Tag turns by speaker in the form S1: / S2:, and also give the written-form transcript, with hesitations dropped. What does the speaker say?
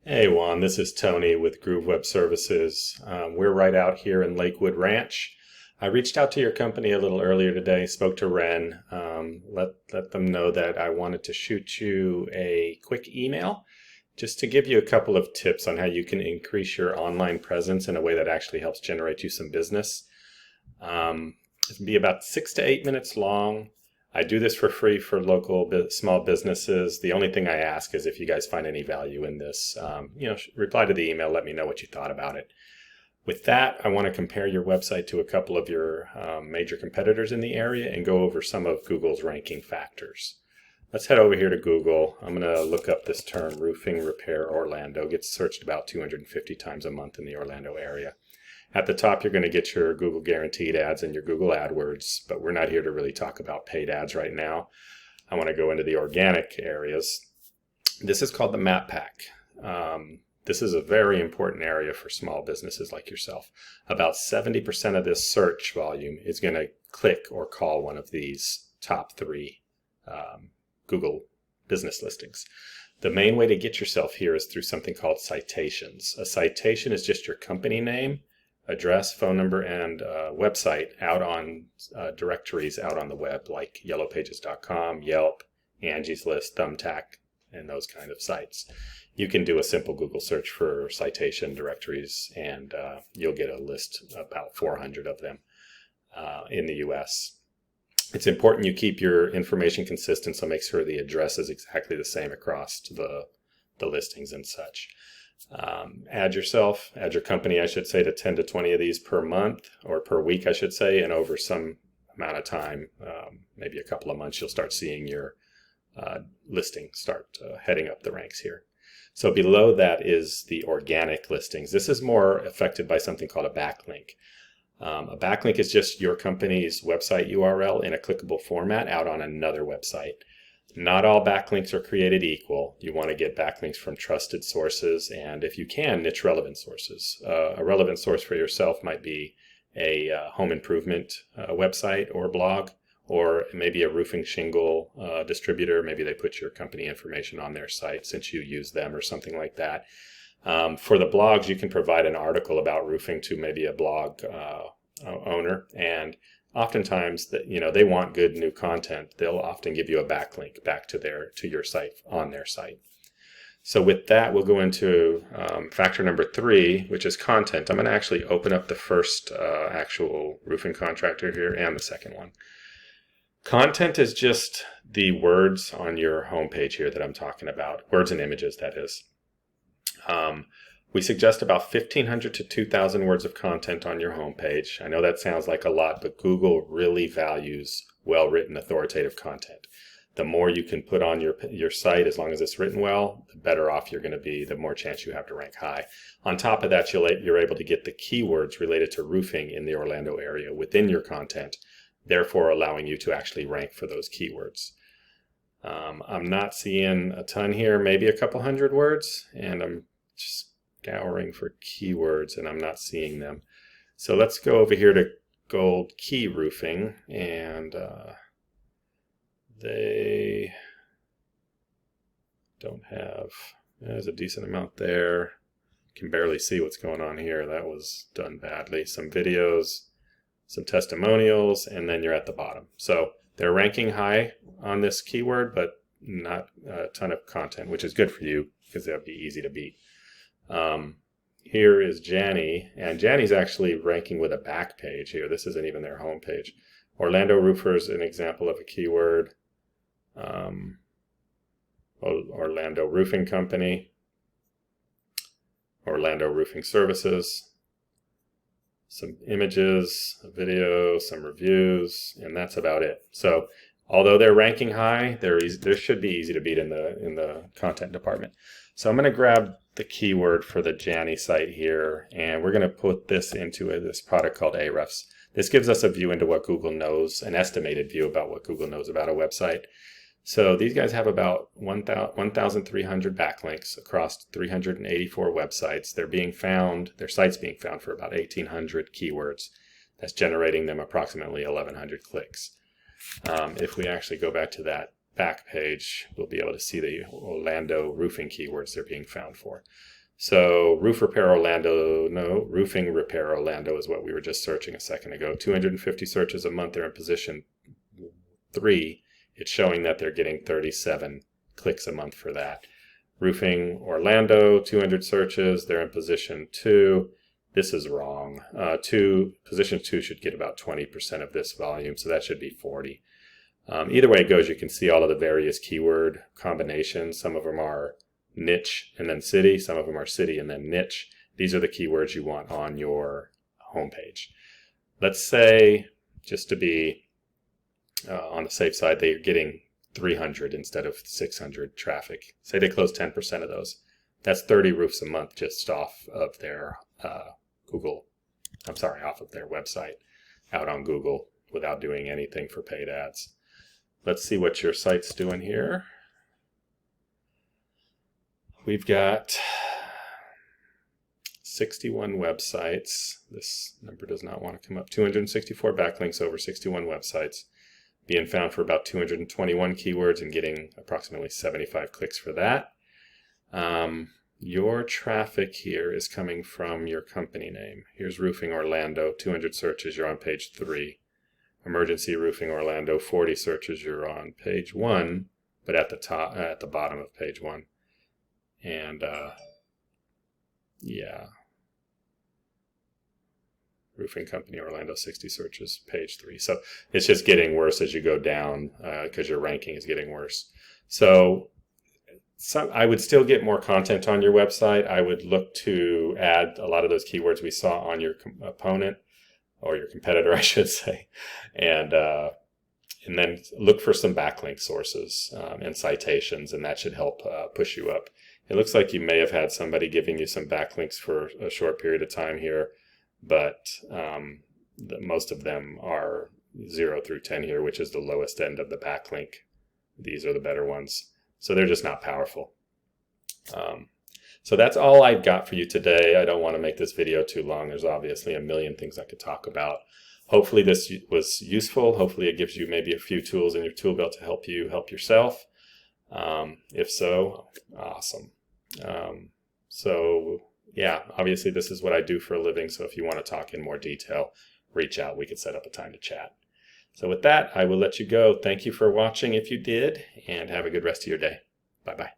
S1: Hey Juan, this is Tony with Groove Web Services. We're right out here in Lakewood Ranch. I reached out to your company a little earlier today, spoke to Ren, let them know that I wanted to shoot you a quick email just to give you a couple of tips on how you can increase your online presence in a way that actually helps generate you some business. It'll be about 6 to 8 minutes long. I do this for free for local small businesses. The only thing I ask is if you guys find any value in this, reply to the email, let me know what you thought about it. With that, I want to compare your website to a couple of your major competitors in the area and go over some of Google's ranking factors. Let's head over here to Google. I'm going to look up this term, roofing repair Orlando. It gets searched about 250 times a month in the Orlando area. At the top, you're going to get your Google Guaranteed ads and your Google AdWords, but we're not here to really talk about paid ads right now. I want to go into the organic areas. This is called the Map Pack. This is a very important area for small businesses like yourself. About 70% of this search volume is going to click or call one of these top three Google business listings. The main way to get yourself here is through something called citations. A citation is just your company name, address, phone number, and website out on directories out on the web like yellowpages.com, Yelp, Angie's List, Thumbtack, and those kind of sites. You can do a simple Google search for citation directories and you'll get a list, about 400 of them in the US. It's important you keep your information consistent, so make sure the address is exactly the same across to the listings and such. Add your company, I should say, to 10 to 20 of these per month or per week, I should say, and over some amount of time, maybe a couple of months, you'll start seeing your listing start heading up the ranks here. So below that is the organic listings. This is more affected by something called a backlink. A backlink is just your company's website URL in a clickable format out on another website. Not all backlinks are created equal. You want to get backlinks from trusted sources and, if you can, niche relevant sources. A relevant source for yourself might be a home improvement website or blog, or maybe a roofing shingle distributor. Maybe they put your company information on their site since you use them or something like that. For the blogs, you can provide an article about roofing to maybe a blog owner, and oftentimes they want good new content. They'll often give you a backlink back to your site on their site. So with that, we'll go into factor number 3, which is content. I'm going to actually open up the first actual roofing contractor here and the second one. Content is just the words on your homepage here that I'm talking about, words and images, that is. We suggest about 1,500 to 2,000 words of content on your homepage. I know that sounds like a lot, but Google really values well-written, authoritative content. The more you can put on your site, as long as it's written well, the better off you're going to be, the more chance you have to rank high. On top of that, you're able to get the keywords related to roofing in the Orlando area within your content, therefore allowing you to actually rank for those keywords. I'm not seeing a ton here, maybe a couple hundred words, and I'm just scouring for keywords and I'm not seeing them. So let's go over here to Gold Key Roofing, and they don't have, there's a decent amount there. Can barely see what's going on here. That was done badly. Some videos, some testimonials, and then you're at the bottom. So they're ranking high on this keyword, but not a ton of content, which is good for you because they'll be easy to beat. Here is Janny, and Janny's actually ranking with a back page here. This isn't even their home page. Orlando Roofers, an example of a keyword. Orlando Roofing Company. Orlando Roofing Services. Some images, a video, some reviews, and that's about it. So although they're ranking high, they should be easy to beat in the content department. So I'm going to grab the keyword for the Janny site here, and we're going to put this into this product called Ahrefs. This gives us a view into what Google knows, an estimated view about what Google knows about a website. So these guys have about 1,300 backlinks across 384 websites. Their site's being found for about 1,800 keywords. That's generating them approximately 1,100 clicks. If we actually go back to that back page, we'll be able to see the Orlando roofing keywords they're being found for. So roof repair Orlando, no, roofing repair Orlando is what we were just searching a second ago. 250 searches a month. They're in position 3. It's showing that they're getting 37 clicks a month for that. Roofing Orlando, 200 searches. They're in position 2. This is wrong. Position 2 should get about 20% of this volume, so that should be 40. Either way it goes, you can see all of the various keyword combinations. Some of them are niche and then city. Some of them are city and then niche. These are the keywords you want on your homepage. Let's say, just to be on the safe side, they're getting 300 instead of 600 traffic. Say they close 10% of those. That's 30 roofs a month just off of their off of their website out on Google without doing anything for paid ads. Let's see what your site's doing here. We've got 61 websites. This number does not want to come up. 264 backlinks over 61 websites. Being found for about 221 keywords and getting approximately 75 clicks for that. Your traffic here is coming from your company name. Here's Roofing Orlando, 200 searches, you're on page 3. Emergency Roofing Orlando, 40 searches, you're on page 1, but at the bottom of page 1. And yeah. Roofing Company Orlando, 60 searches, page 3. So it's just getting worse as you go down because your ranking is getting worse. So I would still get more content on your website. I would look to add a lot of those keywords we saw on your opponent, or your competitor, I should say, and then look for some backlink sources and citations, and that should help push you up. It looks like you may have had somebody giving you some backlinks for a short period of time here, but most of them are 0 through 10 here, which is the lowest end of the backlink. These are the better ones. So they're just not powerful. So that's all I've got for you today. I don't want to make this video too long. There's obviously a million things I could talk about. Hopefully this was useful. Hopefully it gives you maybe a few tools in your tool belt to help you help yourself. If so, awesome. So yeah, obviously this is what I do for a living. So if you want to talk in more detail, reach out. We could set up a time to chat. So with that, I will let you go. Thank you for watching if you did, and have a good rest of your day. Bye-bye.